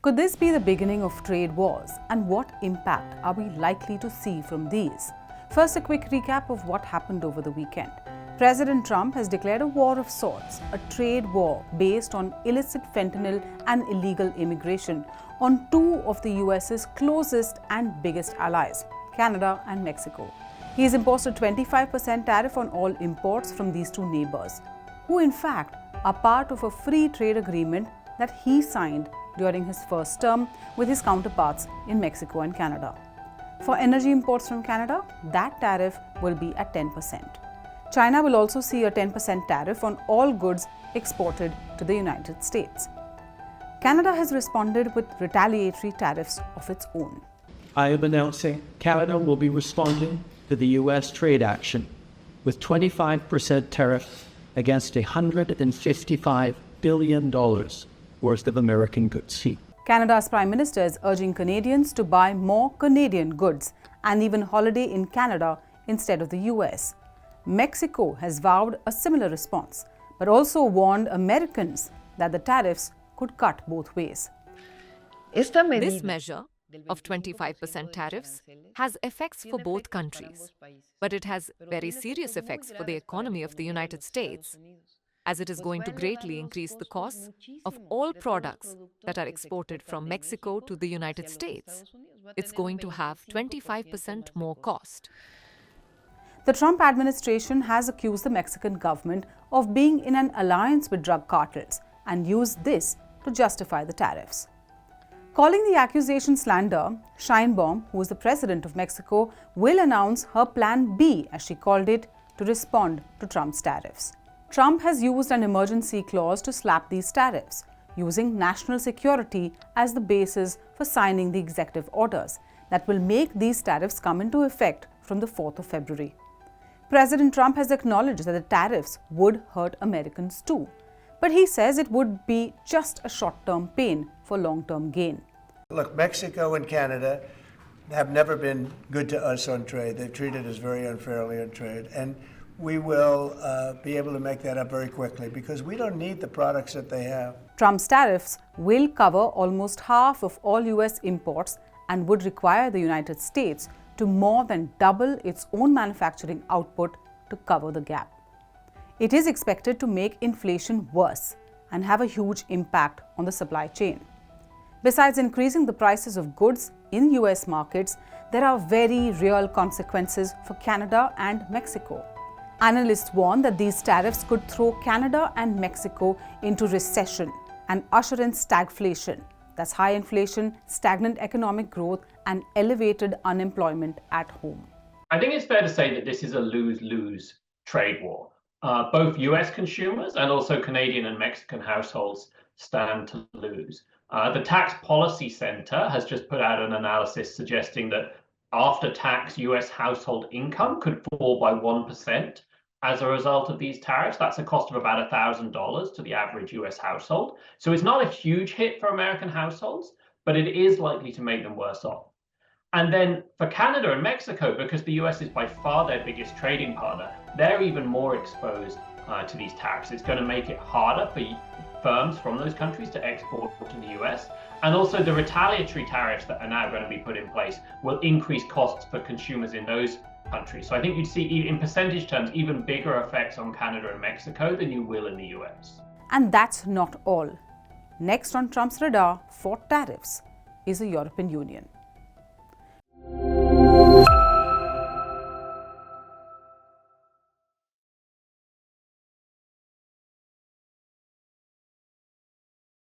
Could this be the beginning of trade wars, and what impact are we likely to see from these? First, a quick recap of what happened over the weekend. President Trump has declared a war of sorts, a trade war based on illicit fentanyl and illegal immigration on two of the US's closest and biggest allies, Canada and Mexico. He has imposed a 25% tariff on all imports from these two neighbors, who in fact are part of a free trade agreement that he signed during his first term with his counterparts in Mexico and Canada. For energy imports from Canada, that tariff will be at 10%. China will also see a 10% tariff on all goods exported to the United States. Canada has responded with retaliatory tariffs of its own. I am announcing Canada will be responding to the U.S. trade action with 25% tariffs against $155 billion worth of American goods. Canada's Prime Minister is urging Canadians to buy more Canadian goods and even holiday in Canada instead of the US. Mexico has vowed a similar response, but also warned Americans that the tariffs could cut both ways. This measure of 25% tariffs has effects for both countries, but it has very serious effects for the economy of the United States, as it is going to greatly increase the costs of all products that are exported from Mexico to the United States. It's going to have 25% more cost. The Trump administration has accused the Mexican government of being in an alliance with drug cartels and used this to justify the tariffs. Calling the accusation slander, Sheinbaum, who is the president of Mexico, will announce her Plan B, as she called it, to respond to Trump's tariffs. Trump has used an emergency clause to slap these tariffs, using national security as the basis for signing the executive orders that will make these tariffs come into effect from the 4th of February. President Trump has acknowledged that the tariffs would hurt Americans too, but he says it would be just a short-term pain for long-term gain. Look, Mexico and Canada have never been good to us on trade. They've treated us very unfairly on trade. And we will be able to make that up very quickly because we don't need the products that they have. Trump's tariffs will cover almost half of all US imports and would require the United States to more than double its own manufacturing output to cover the gap. It is expected to make inflation worse and have a huge impact on the supply chain. Besides increasing the prices of goods in US markets, there are very real consequences for Canada and Mexico. Analysts warn that these tariffs could throw Canada and Mexico into recession and usher in stagflation. That's high inflation, stagnant economic growth, and elevated unemployment at home. I think it's fair to say that this is a lose-lose trade war. Both US consumers and also Canadian and Mexican households stand to lose. The Tax Policy Center has just put out an analysis suggesting that after-tax US household income could fall by 1% as a result of these tariffs. That's a cost of about $1,000 to the average US household. So it's not a huge hit for American households, but it is likely to make them worse off. And then for Canada and Mexico, because the US is by far their biggest trading partner, they're even more exposed to these tariffs. It's going to make it harder for firms from those countries to export to the US. And also the retaliatory tariffs that are now going to be put in place will increase costs for consumers in those countries. So I think you'd see in percentage terms even bigger effects on Canada and Mexico than you will in the US. And that's not all. Next on Trump's radar for tariffs is the European Union.